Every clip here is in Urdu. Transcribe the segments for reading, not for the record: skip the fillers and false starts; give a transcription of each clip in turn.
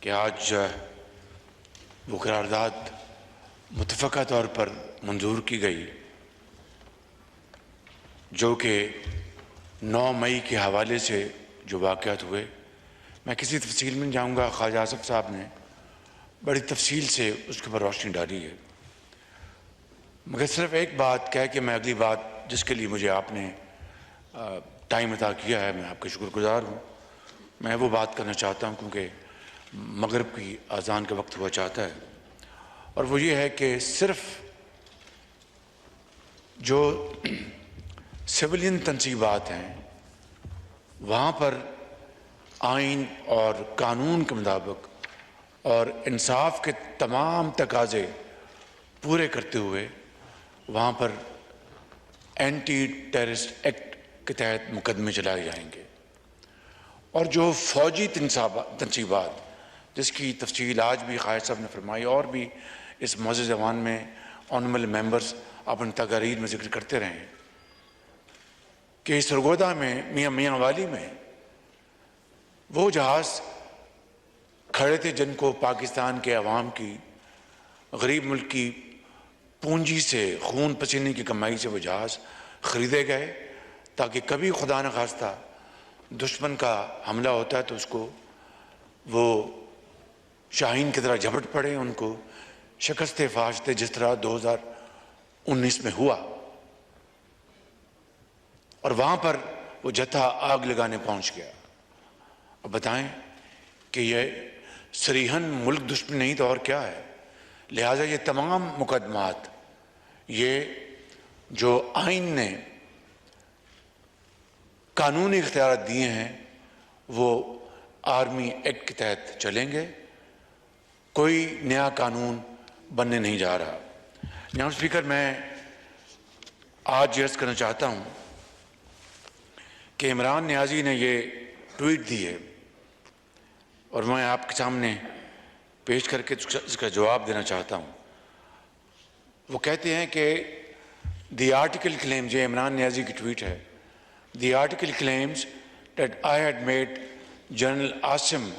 کہ آج وہ قرارداد متفقہ طور پر منظور کی گئی جو کہ 9 مئی کے حوالے سے جو واقعات ہوئے. میں کسی تفصیل میں نہیں جاؤں گا، خواجہ آصف صاحب نے بڑی تفصیل سے اس کے اوپر روشنی ڈالی ہے، مگر صرف ایک بات کہہ کہ میں اگلی بات جس کے لیے مجھے آپ نے ٹائم عطا کیا ہے، میں آپ کا شکر گزار ہوں. میں وہ بات کرنا چاہتا ہوں کیونکہ مغرب کی اذان کا وقت ہوا چاہتا ہے، اور وہ یہ ہے کہ صرف جو سویلین تنصیبات ہیں وہاں پر آئین اور قانون کے مطابق اور انصاف کے تمام تقاضے پورے کرتے ہوئے وہاں پر اینٹی ٹیررسٹ ایکٹ کے تحت مقدمے چلائے جائیں گے. اور جو فوجی تنصیبات جس کی تفصیل آج بھی قائد صاحب نے فرمائی اور بھی اس معزز ایوان میں آنریبل ممبرز اپنی تقاریر میں ذکر کرتے رہے ہیں کہ سرگودا میں میاں والی میں وہ جہاز کھڑے تھے جن کو پاکستان کے عوام کی غریب ملک کی پونجی سے خون پسینے کی کمائی سے وہ جہاز خریدے گئے تاکہ کبھی خدا نخواستہ دشمن کا حملہ ہوتا ہے تو اس کو وہ شاہین کی طرح جھپٹ پڑے، ان کو شکست فاش دے جس طرح 2019 میں ہوا. اور وہاں پر وہ جتھا آگ لگانے پہنچ گیا. اب بتائیں کہ یہ صریحاً ملک دشمن نہیں تو اور کیا ہے؟ لہٰذا یہ تمام مقدمات یہ جو آئین نے قانونی اختیارات دیے ہیں وہ آرمی ایکٹ کے تحت چلیں گے، کوئی نیا قانون بننے نہیں جا رہا. جناب اسپیکر، میں آج عرض کرنا چاہتا ہوں کہ عمران نیازی نے یہ ٹویٹ دی ہے اور میں آپ کے سامنے پیش کر کے اس کا جواب دینا چاہتا ہوں. وہ کہتے ہیں کہ دی آرٹیکل کلیمز، یہ عمران نیازی کی ٹویٹ ہے، the article claims that I had made general Asim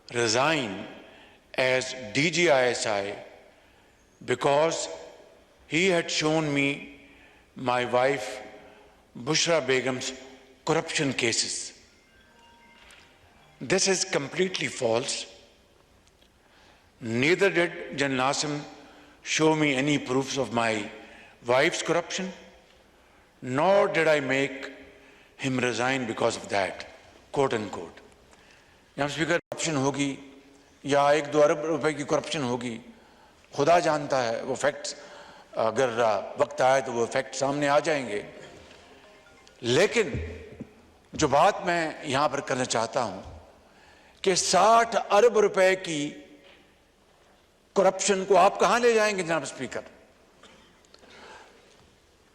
resign as DGISI because he had shown me my wife Bushra Begum's corruption cases. This is completely false. Neither did General Asim show me any proofs of my wife's corruption, nor did I make him resign because of that, quote unquote. جناب اسپیکر، کرپشن ہوگی یا 1-2 ارب روپے کی کرپشن ہوگی، خدا جانتا ہے. وہ فیکٹس اگر وقت آئے تو وہ فیکٹ سامنے آ جائیں گے. لیکن جو بات میں یہاں پر کرنا چاہتا ہوں کہ 60 ارب روپے کی کرپشن کو آپ کہاں لے جائیں گے جناب اسپیکر؟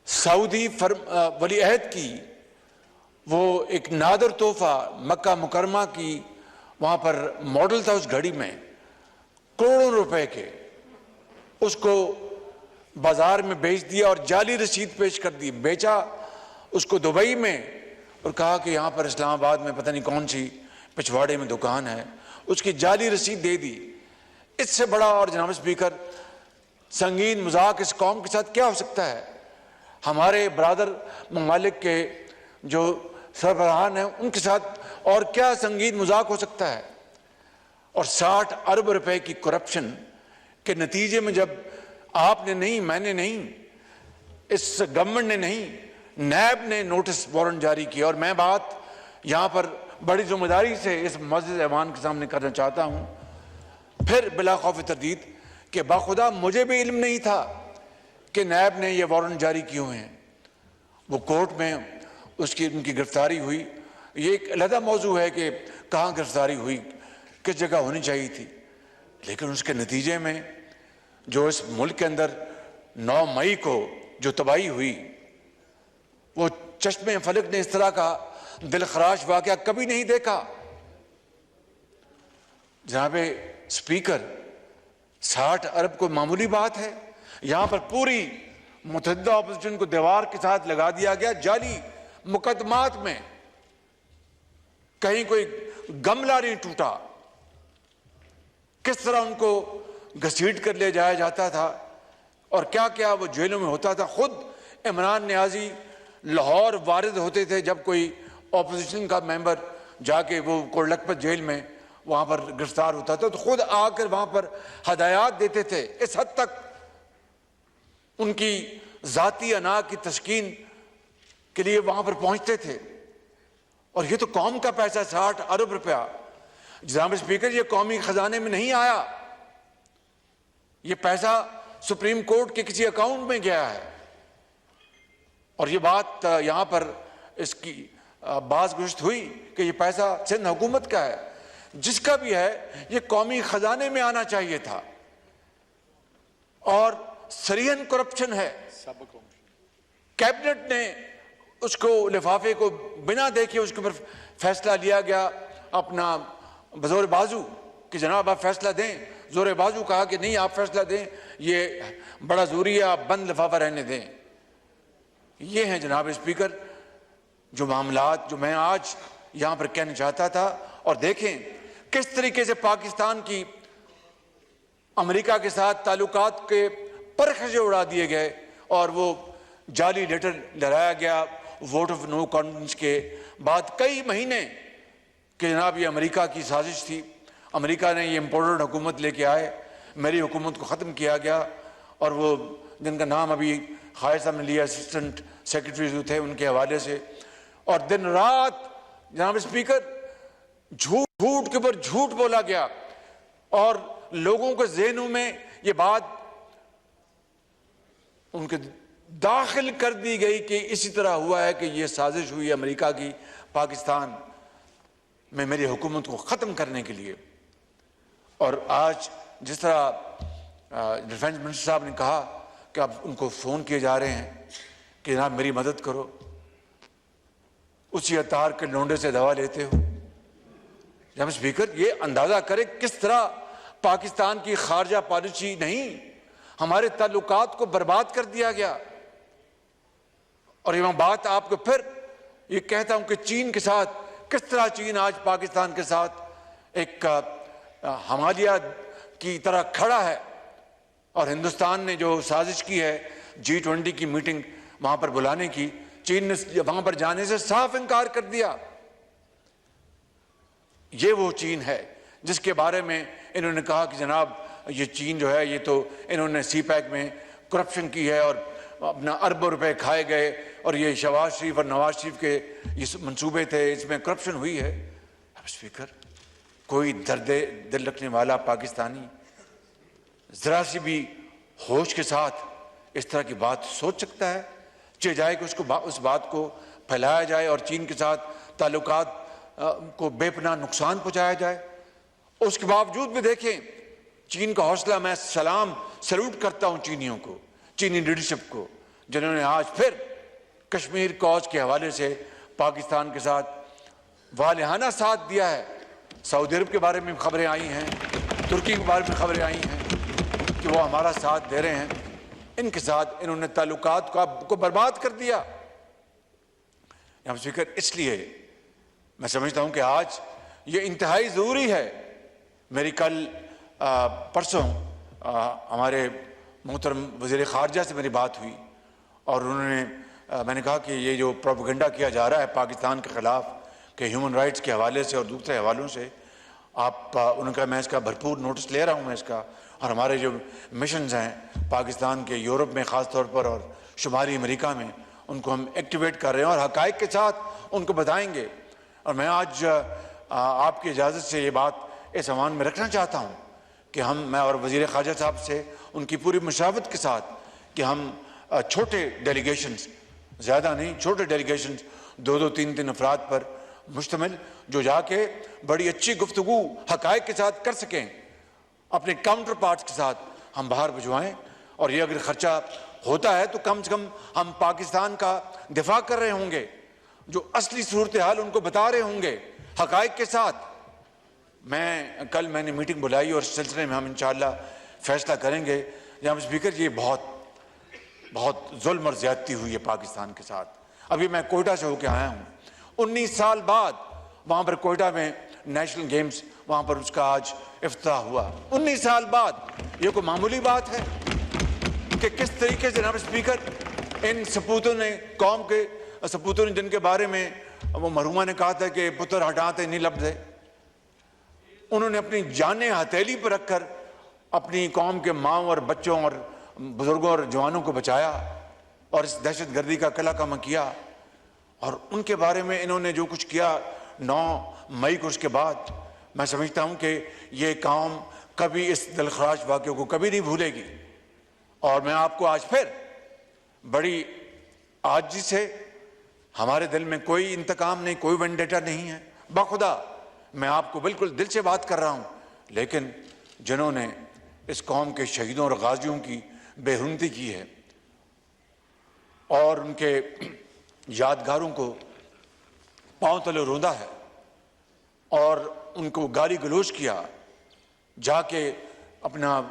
سعودی ولی عہد کی وہ ایک نادر تحفہ مکہ مکرمہ کی وہاں پر ماڈل تھا، اس گھڑی میں کروڑوں روپے کے، اس کو بازار میں بیچ دیا اور جعلی رسید پیش کر دی، بیچا اس کو دبئی میں اور کہا کہ یہاں پر اسلام آباد میں پتہ نہیں کون سی پچھواڑے میں دکان ہے، اس کی جعلی رسید دے دی. اس سے بڑا اور جناب اسپیکر سنگین مذاق اس قوم کے ساتھ کیا ہو سکتا ہے؟ ہمارے برادر ممالک کے جو سربراہان ہیں ان کے ساتھ اور کیا سنگین مذاق ہو سکتا ہے؟ اور 60 ارب روپے کی کرپشن کے نتیجے میں جب آپ نے نہیں، میں نے نہیں، اس گورنمنٹ نے نہیں، نیب نے نوٹس وارنٹ جاری کیا. اور میں بات یہاں پر بڑی ذمہ داری سے اس معزز ایوان کے سامنے کرنا چاہتا ہوں پھر بلا خوف تردید کہ باخدا مجھے بھی علم نہیں تھا کہ نیب نے یہ وارنٹ جاری کیے ہوئے ہیں. وہ کورٹ میں ان کی گرفتاری ہوئی. یہ ایک علیحدہ موضوع ہے کہ کہاں گرفتاری ہوئی، کس جگہ ہونی چاہیے تھی، لیکن اس کے نتیجے میں جو اس ملک کے اندر 9 مئی کو جو تباہی ہوئی، وہ چشمے فلک نے اس طرح کا دلخراش واقعہ کبھی نہیں دیکھا. جناب اسپیکر، 60 ارب کوئی معمولی بات ہے؟ یہاں پر پوری متحدہ اپوزیشن کو دیوار کے ساتھ لگا دیا گیا جعلی مقدمات میں، کہیں کوئی گملہ نہیں ٹوٹا. کس طرح ان کو گھسیٹ کر لے جایا جاتا تھا اور کیا کیا وہ جیلوں میں ہوتا تھا. خود عمران نیازی لاہور وارد ہوتے تھے جب کوئی اپوزیشن کا ممبر جا کے وہ کوڑلکھپت جیل میں وہاں پر گرفتار ہوتا تھا تو خود آ کر وہاں پر ہدایات دیتے تھے. اس حد تک ان کی ذاتی انا کی تسکین کے لیے وہاں پر پہنچتے تھے. اور یہ تو قوم کا پیسہ 60 ارب روپیہ. جناب اسپیکر, یہ قومی خزانے میں نہیں آیا, یہ پیسہ سپریم کورٹ کے کسی اکاؤنٹ میں گیا ہے. اور یہ بات یہاں پر اس کی باز گشت ہوئی کہ یہ پیسہ سندھ حکومت کا ہے. جس کا بھی ہے یہ قومی خزانے میں آنا چاہیے تھا. اور سریحن کرپشن ہے. کیبنٹ نے اس کو لفافے کو بنا دیکھے اس کے اوپر فیصلہ لیا گیا اپنا بزور بازو کہ جناب آپ فیصلہ دیں. زور بازو کہا کہ نہیں آپ فیصلہ دیں, یہ بڑا ضروری ہے, آپ بند لفافہ رہنے دیں. یہ ہیں جناب اسپیکر جو معاملات جو میں آج یہاں پر کہنا چاہتا تھا. اور دیکھیں کس طریقے سے پاکستان کی امریکہ کے ساتھ تعلقات کے پرخاشے اڑا دیے گئے اور وہ جعلی لیٹر لہرایا گیا ووٹ آف نو کانفیڈنس کے بعد کئی مہینے کہ جناب یہ امریکہ کی سازش تھی, امریکہ نے یہ امپورٹڈ حکومت لے کے آئے, میری حکومت کو ختم کیا گیا. اور وہ جن کا نام ابھی خواجہ صاحب نے لیا اسسٹنٹ سیکرٹری جو تھے ان کے حوالے سے, اور دن رات جناب اسپیکر جھوٹ کے اوپر جھوٹ بولا گیا اور لوگوں کے ذہنوں میں یہ بات ان کے داخل کر دی گئی کہ اسی طرح ہوا ہے کہ یہ سازش ہوئی امریکہ کی پاکستان میں میری حکومت کو ختم کرنے کے لیے. اور آج جس طرح ڈیفینس منسٹر صاحب نے کہا کہ اب ان کو فون کیے جا رہے ہیں کہ جناب میری مدد کرو, اسی اطہار کے لونڈے سے دوا لیتے ہو. جناب اسپیکر یہ اندازہ کرے کس طرح پاکستان کی خارجہ پالیسی نہیں ہمارے تعلقات کو برباد کر دیا گیا. اور یہ بات آپ کو پھر یہ کہتا ہوں کہ چین کے ساتھ کس طرح چین آج پاکستان کے ساتھ ایک ہمالیہ کی طرح کھڑا ہے. اور ہندوستان نے جو سازش کی ہے G20 کی میٹنگ وہاں پر بلانے کی, چین نے وہاں پر جانے سے صاف انکار کر دیا. یہ وہ چین ہے جس کے بارے میں انہوں نے کہا کہ جناب یہ چین جو ہے یہ تو انہوں نے سی پیک میں کرپشن کی ہے اور اپنا اربوں روپے کھائے گئے اور یہ شہباز شریف اور نواز شریف کے یہ منصوبے تھے, اس میں کرپشن ہوئی ہے. اسپیکر کوئی درد دل رکھنے والا پاکستانی ذرا سی بھی ہوش کے ساتھ اس طرح کی بات سوچ سکتا ہے؟ چاہے جائے کہ اس بات کو پھیلایا جائے اور چین کے ساتھ تعلقات کو بے پناہ نقصان پہنچایا جائے. اس کے باوجود بھی دیکھیں چین کا حوصلہ, میں سلوٹ کرتا ہوں چینیوں کو, چینی لیڈرشپ کو, جنہوں نے آج پھر کشمیر کوز کے حوالے سے پاکستان کے ساتھ والہانہ ساتھ دیا ہے. سعودی عرب کے بارے میں خبریں آئی ہیں, ترکی کے بارے میں خبریں آئی ہیں کہ وہ ہمارا ساتھ دے رہے ہیں. ان کے ساتھ انہوں نے تعلقات کو برباد کر دیا. جناب اسپیکر اس لیے میں سمجھتا ہوں کہ آج یہ انتہائی ضروری ہے. میری کل پرسوں ہمارے محترم وزیر خارجہ سے میری بات ہوئی اور انہوں نے میں نے کہا کہ یہ جو پروپیگنڈا کیا جا رہا ہے پاکستان کے خلاف کہ ہیومن رائٹس کے حوالے سے اور دوسرے حوالوں سے آپ انہوں نے کہا میں اس کا بھرپور نوٹس لے رہا ہوں میں اس کا, اور ہمارے جو مشنز ہیں پاکستان کے یورپ میں خاص طور پر اور شمالی امریکہ میں ان کو ہم ایکٹیویٹ کر رہے ہیں اور حقائق کے ساتھ ان کو بتائیں گے. اور میں آج آپ کی اجازت سے یہ بات اس عنوان میں رکھنا چاہتا ہوں کہ میں اور وزیر خارجہ صاحب سے ان کی پوری مشاورت کے ساتھ کہ ہم چھوٹے ڈیلیگیشنز, زیادہ نہیں, چھوٹے ڈیلیگیشنز 2-3 افراد پر مشتمل جو جا کے بڑی اچھی گفتگو حقائق کے ساتھ کر سکیں, اپنے کاؤنٹر پارٹس کے ساتھ ہم باہر بھجوائیں. اور یہ اگر خرچہ ہوتا ہے تو کم سے کم ہم پاکستان کا دفاع کر رہے ہوں گے, جو اصلی صورتحال ان کو بتا رہے ہوں گے حقائق کے ساتھ. کل میں نے میٹنگ بلائی اور اس سلسلے میں ہم انشاءاللہ فیصلہ کریں گے. جناب اسپیکر یہ بہت ظلم اور زیادتی ہوئی ہے پاکستان کے ساتھ. ابھی میں کوئٹہ سے ہو کے آیا ہوں, 19 سال بعد وہاں پر کوئٹہ میں نیشنل گیمز وہاں پر اس کا آج افتتاح ہوا 19 سال بعد. یہ کوئی معمولی بات ہے کہ کس طریقے سے جناب اسپیکر ان سپوتوں نے قوم کے سپوتوں نے جن کے بارے میں وہ مرحومہ نے کہا تھا کہ پتر ہٹاتے نہیں لفظ ہے, انہوں نے اپنی جانیں ہتھیلی پر رکھ کر اپنی قوم کے ماؤں اور بچوں اور بزرگوں اور جوانوں کو بچایا اور اس دہشت گردی کا قلع کم کیا. اور ان کے بارے میں انہوں نے جو کچھ کیا 9 مئی کو, اس کے بعد میں سمجھتا ہوں کہ یہ قوم کبھی اس دلخراش واقعوں کو کبھی نہیں بھولے گی. اور میں آپ کو آج پھر بڑی عاجزی سے, ہمارے دل میں کوئی انتقام نہیں, کوئی وینڈیٹا نہیں ہے, بخدا میں آپ کو بالکل دل سے بات کر رہا ہوں, لیکن جنہوں نے اس قوم کے شہیدوں اور غازیوں کی بے حرمتی کی ہے اور ان کے یادگاروں کو پاؤں تلے روندا ہے اور ان کو گالی گلوچ کیا, جا کے اپنا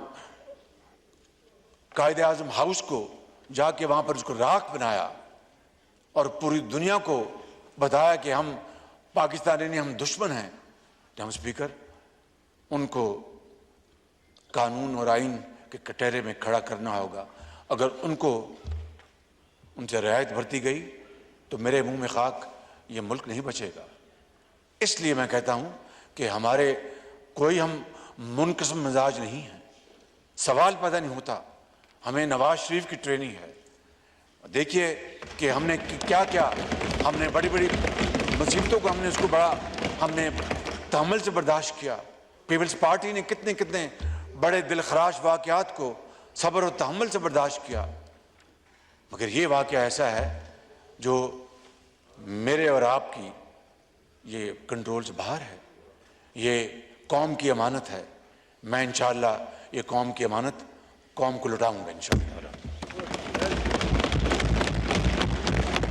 قائد اعظم ہاؤس کو جا کے وہاں پر اس کو راکھ بنایا اور پوری دنیا کو بتایا کہ ہم پاکستانی نہیں, ہم دشمن ہیں. جناب اسپیکر, ان کو قانون اور آئین کے کٹہرے میں کھڑا کرنا ہوگا. اگر ان سے رعایت برتی گئی تو میرے منہ میں خاک, یہ ملک نہیں بچے گا. اس لیے میں کہتا ہوں کہ ہمارے کوئی ہم منقسم مزاج نہیں ہیں. سوال پیدا نہیں ہوتا, ہمیں نواز شریف کی ٹریننگ ہے. دیکھیے کہ ہم نے کیا کیا, ہم نے بڑی بڑی مصیبتوں کو ہم نے تحمل سے برداشت کیا. پیپلز پارٹی نے کتنے بڑے دلخراش واقعات کو صبر و تحمل سے برداشت کیا, مگر یہ واقعہ ایسا ہے جو میرے اور آپ کی یہ کنٹرول سے باہر ہے. یہ قوم کی امانت ہے. میں انشاءاللہ یہ قوم کی امانت قوم کو لوٹاؤں گا انشاءاللہ.